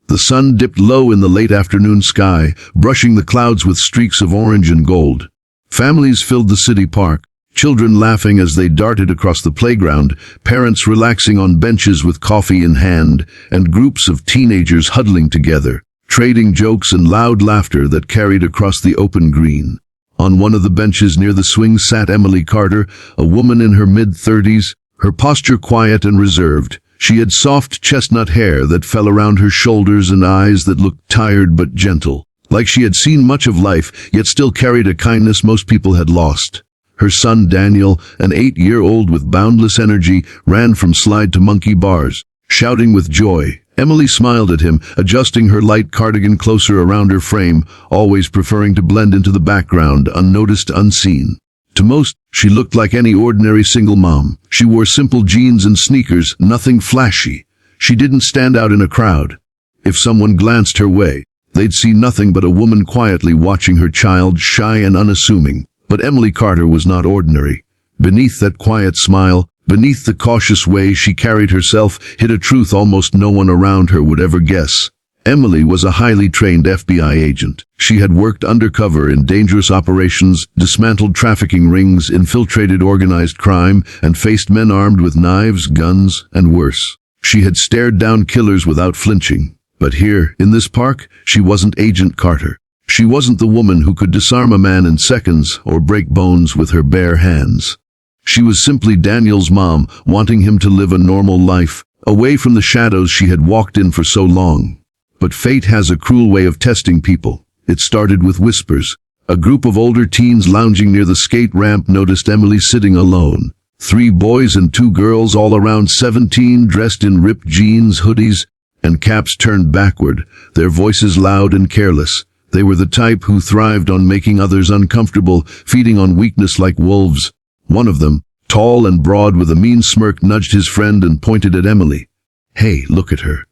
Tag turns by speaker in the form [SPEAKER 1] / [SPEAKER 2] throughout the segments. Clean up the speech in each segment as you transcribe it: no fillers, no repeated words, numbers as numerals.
[SPEAKER 1] The sun dipped low in the late afternoon sky, brushing the clouds with streaks of orange and gold. Families filled the city park, children laughing as they darted across the playground, parents relaxing on benches with coffee in hand, and groups of teenagers huddling together, trading jokes and loud laughter that carried across the open green. On one of the benches near the swing sat Emily Carter, a woman in her mid-30s, her posture quiet and reserved. She had soft chestnut hair that fell around her shoulders and eyes that looked tired but gentle, like she had seen much of life, yet still carried a kindness most people had lost. Her son Daniel, an 8-year-old with boundless energy, ran from slide to monkey bars, shouting with joy. Emily smiled at him, adjusting her light cardigan closer around her frame, always preferring to blend into the background, unnoticed, unseen. To most, she looked like any ordinary single mom. She wore simple jeans and sneakers, nothing flashy. She didn't stand out in a crowd. If someone glanced her way, they'd see nothing but a woman quietly watching her child, shy and unassuming. But Emily Carter was not ordinary. Beneath that quiet smile, beneath the cautious way she carried herself, hid a truth almost no one around her would ever guess. Emily was a highly trained FBI agent. She had worked undercover in dangerous operations, dismantled trafficking rings, infiltrated organized crime, and faced men armed with knives, guns, and worse. She had stared down killers without flinching. But here, in this park, she wasn't Agent Carter. She wasn't the woman who could disarm a man in seconds or break bones with her bare hands. She was simply Daniel's mom, wanting him to live a normal life, away from the shadows she had walked in for so long. But fate has a cruel way of testing people. It started with whispers. A group of older teens lounging near the skate ramp noticed Emily sitting alone. 3 boys and 2 girls, all around 17, dressed in ripped jeans, hoodies, and caps turned backward, their voices loud and careless. They were the type who thrived on making others uncomfortable, feeding on weakness like wolves. One of them, tall and broad with a mean smirk, nudged his friend and pointed at Emily. "Hey, look at her.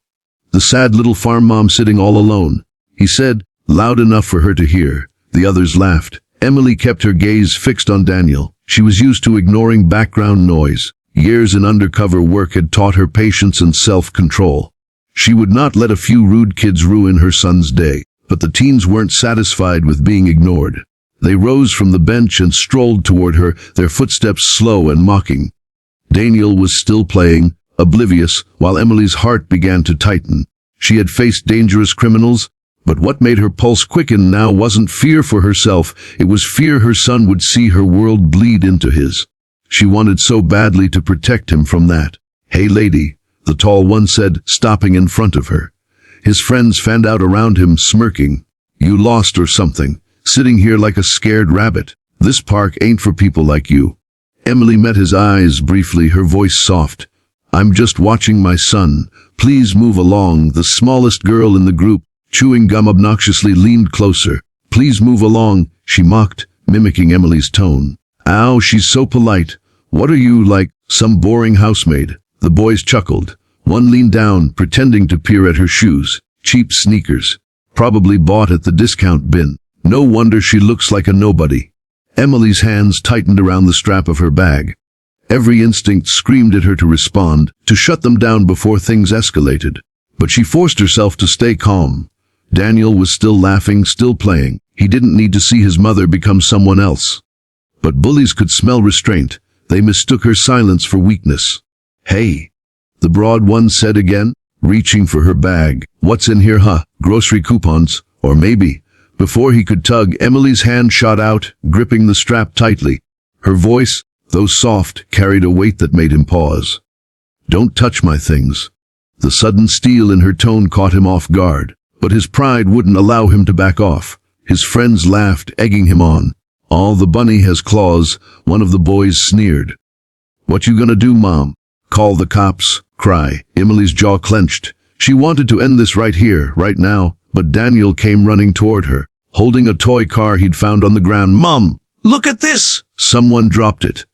[SPEAKER 1] The sad little farm mom sitting all alone," he said, loud enough for her to hear. The others laughed. Emily kept her gaze fixed on Daniel. She was used to ignoring background noise. Years in undercover work had taught her patience and self-control. She would not let a few rude kids ruin her son's day. But the teens weren't satisfied with being ignored. They rose from the bench and strolled toward her, their footsteps slow and mocking. Daniel was still playing, oblivious, while Emily's heart began to tighten. She had faced dangerous criminals, but what made her pulse quicken now wasn't fear for herself, it was fear her son would see her world bleed into his. She wanted so badly to protect him from that. "Hey lady," the tall one said, stopping in front of her. His friends fanned out around him, smirking. "You lost or something, sitting here like a scared rabbit. This park ain't for people like you." Emily met his eyes briefly, her voice soft. "I'm just watching my son. Please move along." The smallest girl in the group, chewing gum obnoxiously, leaned closer. "Please move along," she mocked, mimicking Emily's tone. "Ow, she's so polite. What are you, like some boring housemaid?" The boys chuckled. One leaned down, pretending to peer at her shoes. Cheap sneakers. Probably bought at the discount bin. No wonder she looks like a nobody. Emily's hands tightened around the strap of her bag. Every instinct screamed at her to respond, to shut them down before things escalated. But she forced herself to stay calm. Daniel was still laughing, still playing. He didn't need to see his mother become someone else. But bullies could smell restraint. They mistook her silence for weakness. "Hey," the broad one said again, reaching for her bag. "What's in here, huh? Grocery coupons? Or maybe..." Before he could tug, Emily's hand shot out, gripping the strap tightly. Her voice, though soft, carried a weight that made him pause. "Don't touch my things." The sudden steel in her tone caught him off guard, but his pride wouldn't allow him to back off. His friends laughed, egging him on. "All the bunny has claws," one of the boys sneered. "What you gonna do, Mom? Call the cops?" Cry. Emily's jaw clenched. She wanted to end this right here, right now, but Daniel came running toward her, holding a toy car he'd found on the ground. "Mom, look at this!" Someone dropped it.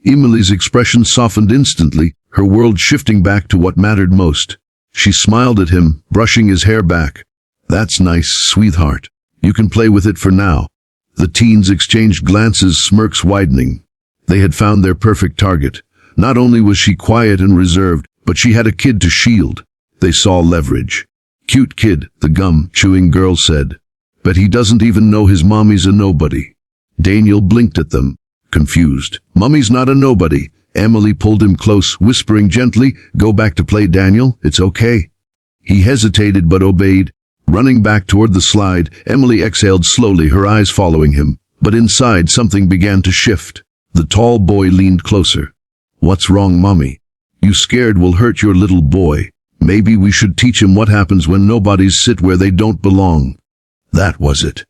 [SPEAKER 1] Emily's expression softened instantly, her world shifting back to what mattered most. She smiled at him, brushing his hair back. "That's nice, sweetheart. You can play with it for now." The teens exchanged glances, smirks widening. They had found their perfect target. Not only was she quiet and reserved, but she had a kid to shield. They saw leverage. Cute kid, the gum-chewing girl said. But he doesn't even know his mommy's a nobody. Daniel blinked at them, confused. Mommy's not a nobody. Emily pulled him close, whispering gently, "Go back to play, Daniel. It's okay." He hesitated but obeyed. Running back toward the slide, Emily exhaled slowly, her eyes following him. But inside, something began to shift. The tall boy leaned closer. "What's wrong, Mommy? You scared will hurt your little boy. Maybe we should teach him what happens when nobodies sit where they don't belong." That was it.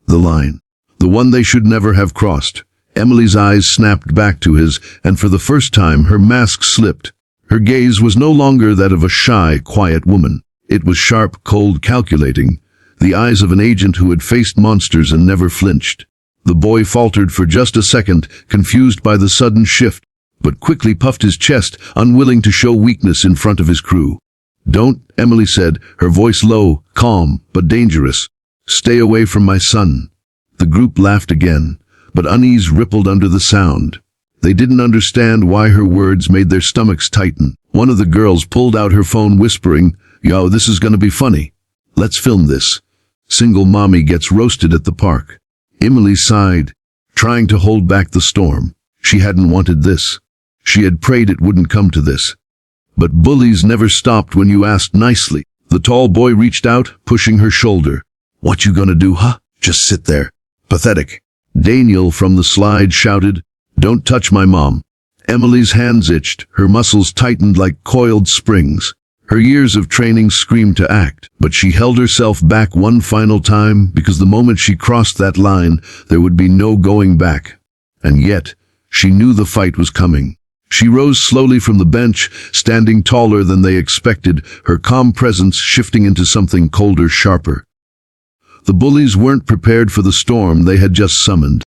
[SPEAKER 1] The line. The one they should never have crossed. Emily's eyes snapped back to his, and for the first time her mask slipped. Her gaze was no longer that of a shy, quiet woman. It was sharp, cold, calculating, the eyes of an agent who had faced monsters and never flinched. The boy faltered for just a second, confused by the sudden shift, but quickly puffed his chest, unwilling to show weakness in front of his crew. "Don't," Emily said, her voice low, calm, but dangerous. "Stay away from my son." The group laughed again, but unease rippled under the sound. They didn't understand why her words made their stomachs tighten. One of the girls pulled out her phone, whispering, "Yo, this is gonna be funny. Let's film this. Single mommy gets roasted at the park." Emily sighed, trying to hold back the storm. She hadn't wanted this. She had prayed it wouldn't come to this. But bullies never stopped when you asked nicely. The tall boy reached out, pushing her shoulder. "What you gonna do, huh? Just sit there. Pathetic." Daniel from the slide shouted, "Don't touch my mom." Emily's hands itched, her muscles tightened like coiled springs. Her years of training screamed to act, but she held herself back one final time because the moment she crossed that line, there would be no going back. And yet, she knew the fight was coming. She rose slowly from the bench, standing taller than they expected, her calm presence shifting into something colder, sharper. The bullies weren't prepared for the storm they had just summoned.